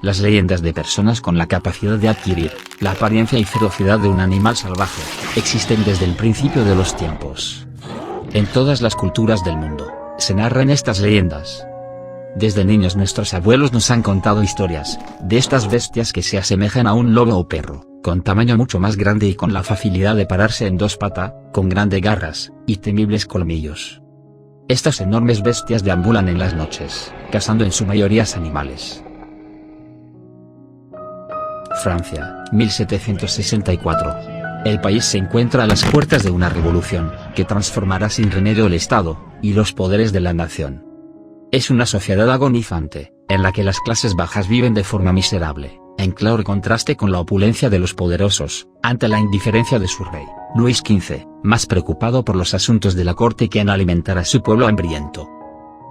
las leyendas de personas con la capacidad de adquirir la apariencia y ferocidad de un animal salvaje, existen desde el principio de los tiempos. En todas las culturas del mundo, se narran estas leyendas. Desde niños nuestros abuelos nos han contado historias de estas bestias que se asemejan a un lobo o perro, con tamaño mucho más grande y con la facilidad de pararse en dos patas, con grandes garras y temibles colmillos. Estas enormes bestias deambulan en las noches, cazando en su mayoría animales. Francia, 1764. El país se encuentra a las puertas de una revolución, que transformará sin remedio el Estado, y los poderes de la nación. Es una sociedad agonizante, en la que las clases bajas viven de forma miserable, en claro contraste con la opulencia de los poderosos, ante la indiferencia de su rey, Luis XV, más preocupado por los asuntos de la corte que en alimentar a su pueblo hambriento.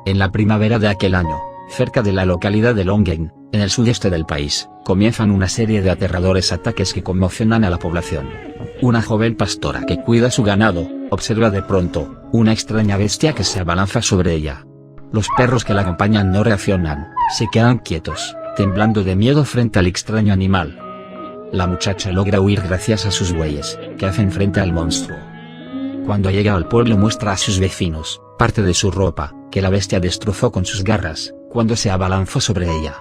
En la primavera de aquel año, cerca de la localidad de Longueuil, en el sudeste del país, comienzan una serie de aterradores ataques que conmocionan a la población. Una joven pastora que cuida su ganado, observa de pronto una extraña bestia que se abalanza sobre ella. Los perros que la acompañan no reaccionan, se quedan quietos, temblando de miedo frente al extraño animal. La muchacha logra huir gracias a sus bueyes, que hacen frente al monstruo. Cuando llega al pueblo muestra a sus vecinos parte de su ropa, que la bestia destrozó con sus garras, cuando se abalanzó sobre ella.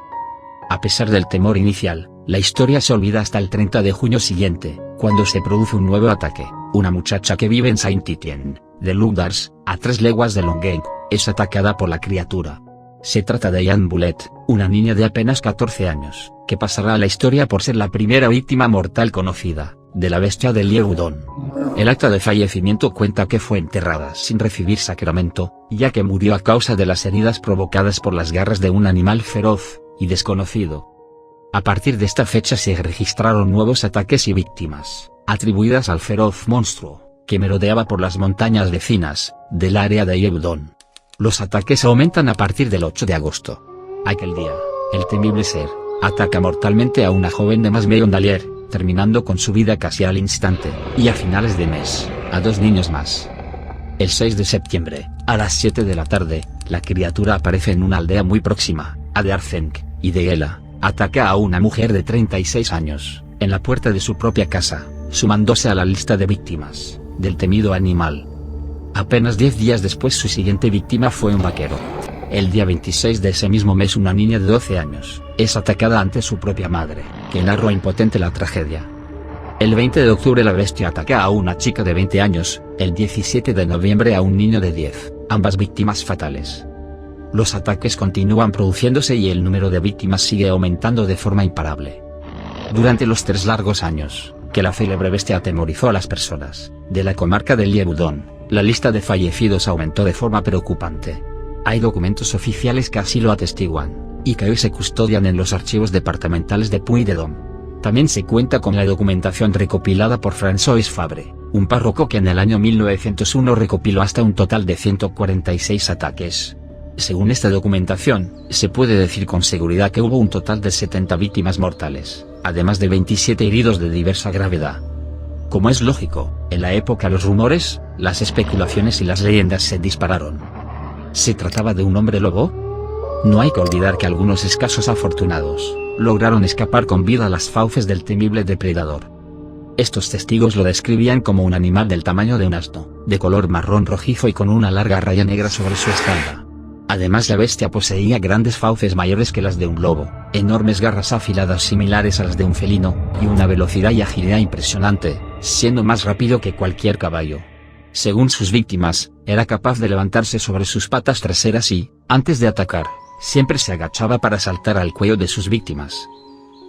A pesar del temor inicial, la historia se olvida hasta el 30 de junio siguiente, cuando se produce un nuevo ataque. Una muchacha que vive en Saint-Étienne, de Loudars, a 3 leguas de Longueuil, es atacada por la criatura. Se trata de Jeanne Boulet, una niña de apenas 14 años, que pasará a la historia por ser la primera víctima mortal conocida de la bestia de Lieudon. El acta de fallecimiento cuenta que fue enterrada sin recibir sacramento, ya que murió a causa de las heridas provocadas por las garras de un animal feroz y desconocido. A partir de esta fecha se registraron nuevos ataques y víctimas, atribuidas al feroz monstruo, que merodeaba por las montañas vecinas del área de Lieudon. Los ataques aumentan a partir del 8 de agosto. Aquel día, el temible ser ataca mortalmente a una joven de Masméon-Dalier, terminando con su vida casi al instante, y a finales de mes, a 2 niños más. El 6 de septiembre, a las 7 de la tarde, la criatura aparece en una aldea muy próxima, a de Arzenc, y de Ela, ataca a una mujer de 36 años, en la puerta de su propia casa, sumándose a la lista de víctimas del temido animal. Apenas 10 días después su siguiente víctima fue un vaquero. El día 26 de ese mismo mes una niña de 12 años, es atacada ante su propia madre, que narra impotente la tragedia. El 20 de octubre la bestia ataca a una chica de 20 años, el 17 de noviembre a un niño de 10, ambas víctimas fatales. Los ataques continúan produciéndose y el número de víctimas sigue aumentando de forma imparable. Durante los 3 largos años, que la célebre bestia atemorizó a las personas de la comarca de Lieudon, la lista de fallecidos aumentó de forma preocupante. Hay documentos oficiales que así lo atestiguan, y que hoy se custodian en los archivos departamentales de Puy-de-Dôme. También se cuenta con la documentación recopilada por François Fabre, un párroco que en el año 1901 recopiló hasta un total de 146 ataques. Según esta documentación, se puede decir con seguridad que hubo un total de 70 víctimas mortales, además de 27 heridos de diversa gravedad. Como es lógico, en la época los rumores, las especulaciones y las leyendas se dispararon. ¿Se trataba de un hombre lobo? No hay que olvidar que algunos escasos afortunados lograron escapar con vida a las fauces del temible depredador. Estos testigos lo describían como un animal del tamaño de un asno, de color marrón rojizo y con una larga raya negra sobre su espalda. Además la bestia poseía grandes fauces mayores que las de un lobo, enormes garras afiladas similares a las de un felino, y una velocidad y agilidad impresionante, siendo más rápido que cualquier caballo. Según sus víctimas, era capaz de levantarse sobre sus patas traseras y, antes de atacar, siempre se agachaba para saltar al cuello de sus víctimas.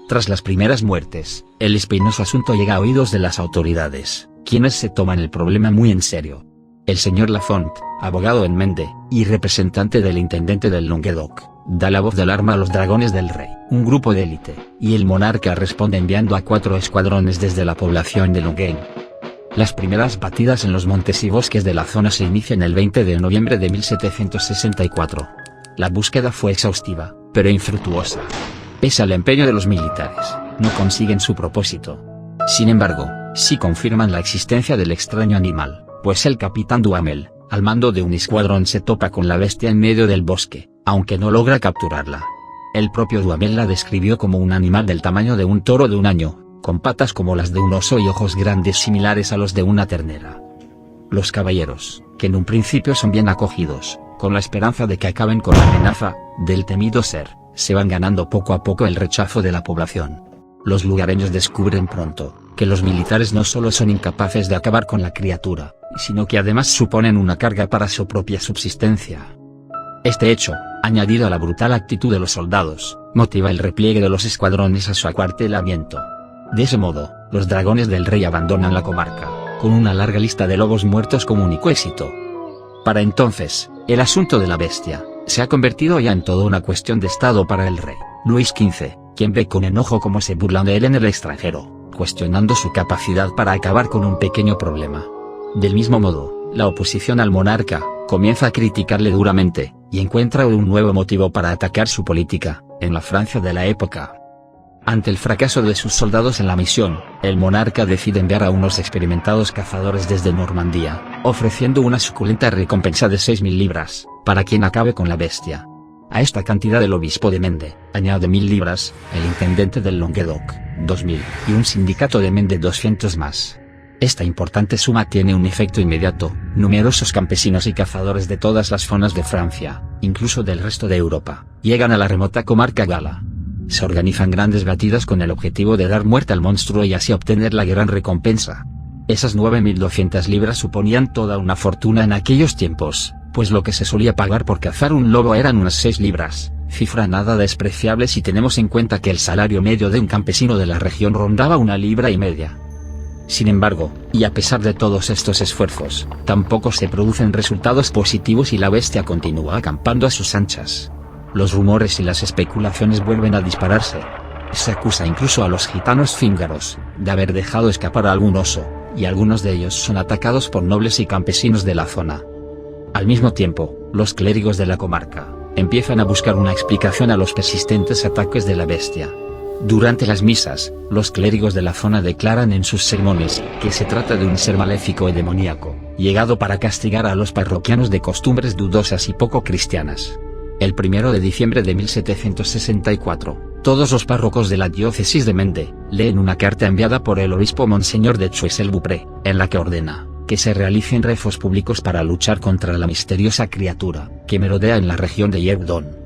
Tras las primeras muertes, el espinoso asunto llega a oídos de las autoridades, quienes se toman el problema muy en serio. El señor Lafont, abogado en Mende, y representante del intendente del Languedoc, da la voz de alarma a los dragones del rey, un grupo de élite, y el monarca responde enviando a 4 escuadrones desde la población de Longueuil. Las primeras batidas en los montes y bosques de la zona se inician el 20 de noviembre de 1764. La búsqueda fue exhaustiva, pero infructuosa. Pese al empeño de los militares, no consiguen su propósito. Sin embargo, sí confirman la existencia del extraño animal, pues el capitán Duhamel, al mando de un escuadrón se topa con la bestia en medio del bosque, aunque no logra capturarla. El propio Duhamel la describió como un animal del tamaño de un toro de un año, con patas como las de un oso y ojos grandes similares a los de una ternera. Los caballeros, que en un principio son bien acogidos, con la esperanza de que acaben con la amenaza del temido ser, se van ganando poco a poco el rechazo de la población. Los lugareños descubren pronto que los militares no solo son incapaces de acabar con la criatura, sino que además suponen una carga para su propia subsistencia. Este hecho, añadido a la brutal actitud de los soldados, motiva el repliegue de los escuadrones a su acuartelamiento. De ese modo, los dragones del rey abandonan la comarca, con una larga lista de lobos muertos como único éxito. Para entonces, el asunto de la bestia se ha convertido ya en toda una cuestión de estado para el rey Luis XV, quien ve con enojo cómo se burlan de él en el extranjero, cuestionando su capacidad para acabar con un pequeño problema. Del mismo modo, la oposición al monarca comienza a criticarle duramente, y encuentra un nuevo motivo para atacar su política, en la Francia de la época. Ante el fracaso de sus soldados en la misión, el monarca decide enviar a unos experimentados cazadores desde Normandía, ofreciendo una suculenta recompensa de 6.000 libras, para quien acabe con la bestia. A esta cantidad el obispo de Mende añade 1.000 libras, el intendente del Languedoc, 2.000, y un sindicato de Mende 200 más. Esta importante suma tiene un efecto inmediato: numerosos campesinos y cazadores de todas las zonas de Francia, incluso del resto de Europa, llegan a la remota comarca gala. Se organizan grandes batidas con el objetivo de dar muerte al monstruo y así obtener la gran recompensa. Esas 9.200 libras suponían toda una fortuna en aquellos tiempos, pues lo que se solía pagar por cazar un lobo eran unas 6 libras, cifra nada despreciable si tenemos en cuenta que el salario medio de un campesino de la región rondaba 1,5 libras. Sin embargo, y a pesar de todos estos esfuerzos, tampoco se producen resultados positivos y la bestia continúa acampando a sus anchas. Los rumores y las especulaciones vuelven a dispararse. Se acusa incluso a los gitanos cíngaros de haber dejado escapar a algún oso, y algunos de ellos son atacados por nobles y campesinos de la zona. Al mismo tiempo, los clérigos de la comarca empiezan a buscar una explicación a los persistentes ataques de la bestia. Durante las misas, los clérigos de la zona declaran en sus sermones que se trata de un ser maléfico y demoníaco, llegado para castigar a los parroquianos de costumbres dudosas y poco cristianas. El 1 de diciembre de 1764, todos los párrocos de la diócesis de Mende leen una carta enviada por el obispo Monseñor de Choiseul-Beaupré, en la que ordena que se realicen rezos públicos para luchar contra la misteriosa criatura que merodea en la región de Yverdon.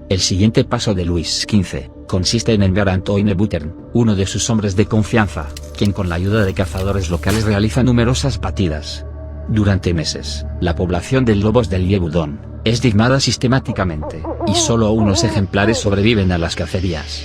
El siguiente paso de Luis XV consiste en enviar a Antoine Buttern, uno de sus hombres de confianza, quien con la ayuda de cazadores locales realiza numerosas batidas. Durante meses, la población de lobos del Yverdon es diezmada sistemáticamente, y solo unos ejemplares sobreviven a las cacerías.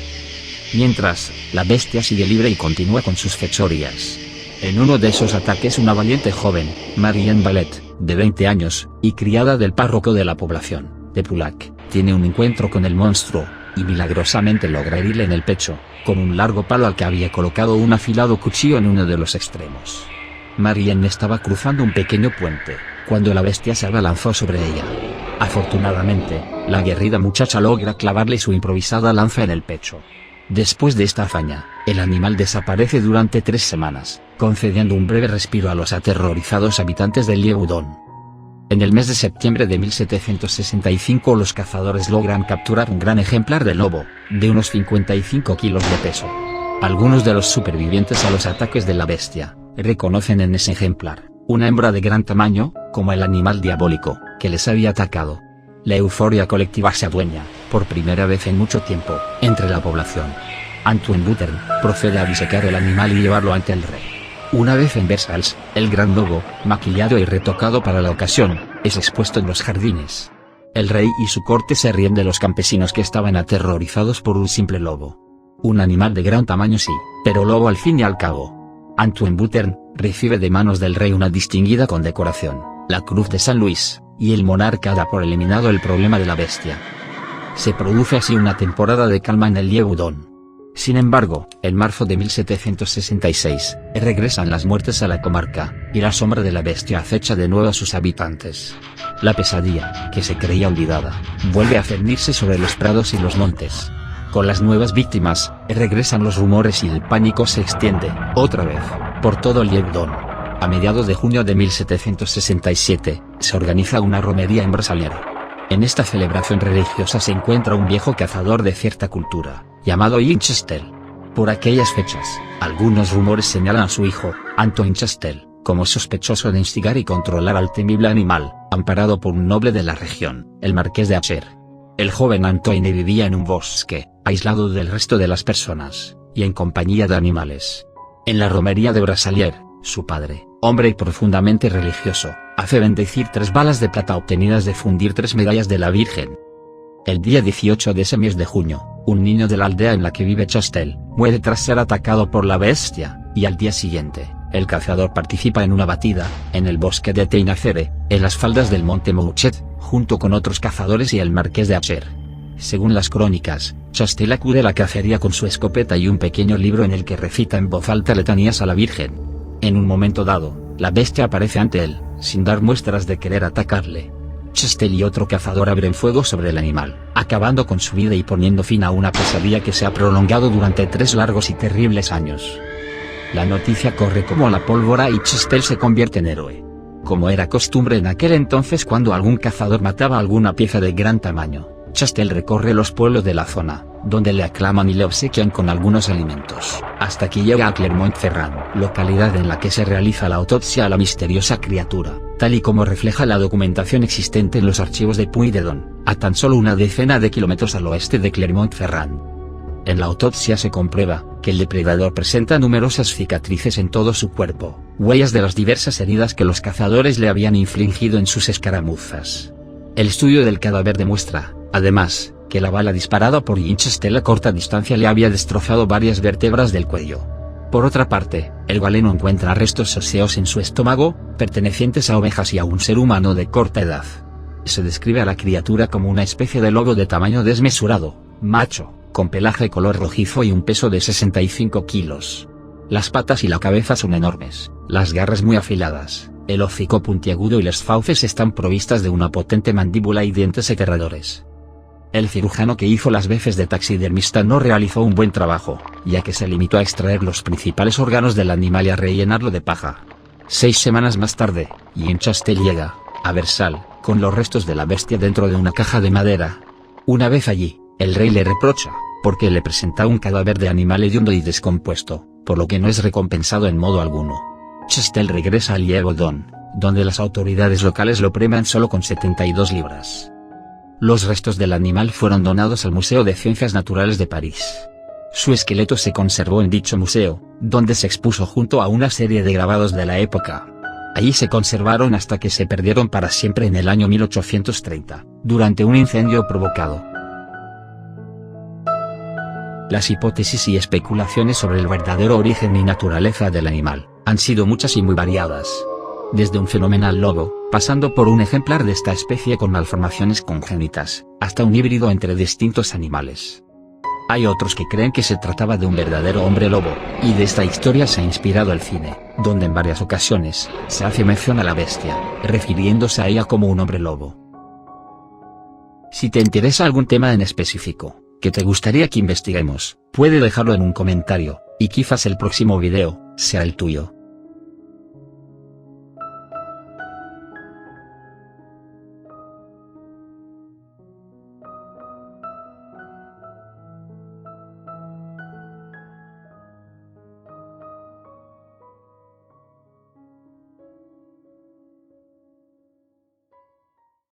Mientras, la bestia sigue libre y continúa con sus fechorías. En uno de esos ataques una valiente joven, Marianne Ballet, de 20 años, y criada del párroco de la población, de Pulac, tiene un encuentro con el monstruo, y milagrosamente logra herirle en el pecho, con un largo palo al que había colocado un afilado cuchillo en uno de los extremos. Marianne estaba cruzando un pequeño puente, cuando la bestia se abalanzó sobre ella. Afortunadamente, la aguerrida muchacha logra clavarle su improvisada lanza en el pecho. Después de esta hazaña, el animal desaparece durante 3 semanas, concediendo un breve respiro a los aterrorizados habitantes del Yverdon. En el mes de septiembre de 1765 los cazadores logran capturar un gran ejemplar de lobo, de unos 55 kilos de peso. Algunos de los supervivientes a los ataques de la bestia reconocen en ese ejemplar una hembra de gran tamaño, como el animal diabólico que les había atacado. La euforia colectiva se adueña, por primera vez en mucho tiempo, entre la población. Antoine Buttern procede a disecar el animal y llevarlo ante el rey. Una vez en Versalles, el gran lobo, maquillado y retocado para la ocasión, es expuesto en los jardines. El rey y su corte se ríen de los campesinos que estaban aterrorizados por un simple lobo. Un animal de gran tamaño sí, pero lobo al fin y al cabo. Antoine Buttern recibe de manos del rey una distinguida condecoración, la Cruz de San Luis, y el monarca da por eliminado el problema de la bestia. Se produce así una temporada de calma en el Yverdon. Sin embargo, en marzo de 1766, regresan las muertes a la comarca, y la sombra de la bestia acecha de nuevo a sus habitantes. La pesadilla, que se creía olvidada, vuelve a cernirse sobre los prados y los montes. Con las nuevas víctimas, regresan los rumores y el pánico se extiende, otra vez, por todo el Yverdon. A mediados de junio de 1767, se organiza una romería en Brasalier. En esta celebración religiosa se encuentra un viejo cazador de cierta cultura, llamado Ian Chastel. Por aquellas fechas, algunos rumores señalan a su hijo, Antoine Chastel, como sospechoso de instigar y controlar al temible animal, amparado por un noble de la región, el marqués de Acher. El joven Antoine vivía en un bosque, aislado del resto de las personas, y en compañía de animales. En la romería de Brasalier, su padre, hombre profundamente religioso, hace bendecir 3 balas de plata obtenidas de fundir 3 medallas de la Virgen. El día 18 de ese mes de junio, un niño de la aldea en la que vive Chastel, muere tras ser atacado por la bestia, y al día siguiente, el cazador participa en una batida, en el bosque de Teinacere, en las faldas del monte Mouchet, junto con otros cazadores y el marqués de Acher. Según las crónicas, Chastel acude a la cacería con su escopeta y un pequeño libro en el que recita en voz alta letanías a la Virgen. En un momento dado, la bestia aparece ante él, sin dar muestras de querer atacarle. Chastel y otro cazador abren fuego sobre el animal, acabando con su vida y poniendo fin a una pesadilla que se ha prolongado durante 3 largos y terribles años. La noticia corre como la pólvora y Chastel se convierte en héroe. Como era costumbre en aquel entonces cuando algún cazador mataba alguna pieza de gran tamaño, Chastel recorre los pueblos de la zona, donde le aclaman y le obsequian con algunos alimentos, hasta que llega a Clermont-Ferrand, localidad en la que se realiza la autopsia a la misteriosa criatura, tal y como refleja la documentación existente en los archivos de Puy-de-Dôme, a tan solo una decena de kilómetros al oeste de Clermont-Ferrand. En la autopsia se comprueba que el depredador presenta numerosas cicatrices en todo su cuerpo, huellas de las diversas heridas que los cazadores le habían infligido en sus escaramuzas. El estudio del cadáver demuestra, además, que la bala disparada por Ian Chastel a corta distancia le había destrozado varias vértebras del cuello. Por otra parte, el galeno encuentra restos óseos en su estómago, pertenecientes a ovejas y a un ser humano de corta edad. Se describe a la criatura como una especie de lobo de tamaño desmesurado, macho, con pelaje color rojizo y un peso de 65 kilos. Las patas y la cabeza son enormes, las garras muy afiladas, el hocico puntiagudo y las fauces están provistas de una potente mandíbula y dientes aterradores. El cirujano que hizo las veces de taxidermista no realizó un buen trabajo, ya que se limitó a extraer los principales órganos del animal y a rellenarlo de paja. 6 semanas más tarde, Ian Chastel llega a Versailles, con los restos de la bestia dentro de una caja de madera. Una vez allí, el rey le reprocha, porque le presenta un cadáver de animal hediondo y descompuesto, por lo que no es recompensado en modo alguno. Chastel regresa a Liéverdon, donde las autoridades locales lo premian solo con 72 libras. Los restos del animal fueron donados al Museo de Ciencias Naturales de París. Su esqueleto se conservó en dicho museo, donde se expuso junto a una serie de grabados de la época. Allí se conservaron hasta que se perdieron para siempre en el año 1830, durante un incendio provocado. Las hipótesis y especulaciones sobre el verdadero origen y naturaleza del animal han sido muchas y muy variadas. Desde un fenomenal lobo, pasando por un ejemplar de esta especie con malformaciones congénitas, hasta un híbrido entre distintos animales. Hay otros que creen que se trataba de un verdadero hombre lobo, y de esta historia se ha inspirado el cine, donde en varias ocasiones se hace mención a la bestia, refiriéndose a ella como un hombre lobo. Si te interesa algún tema en específico, que te gustaría que investiguemos, puede dejarlo en un comentario, y quizás el próximo video sea el tuyo.